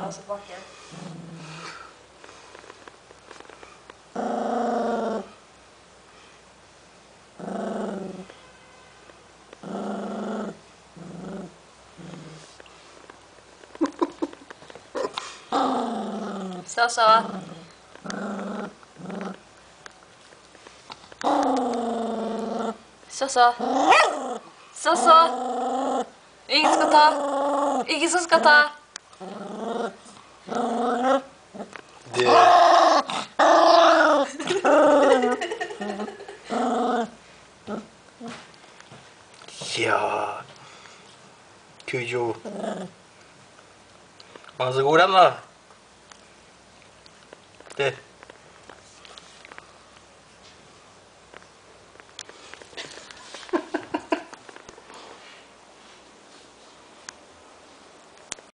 tar oss tilbake. Så. Så. Ingen skal ta. Ingen som skal ta. Det... Ja... Kujo. Var den så god den da? Det...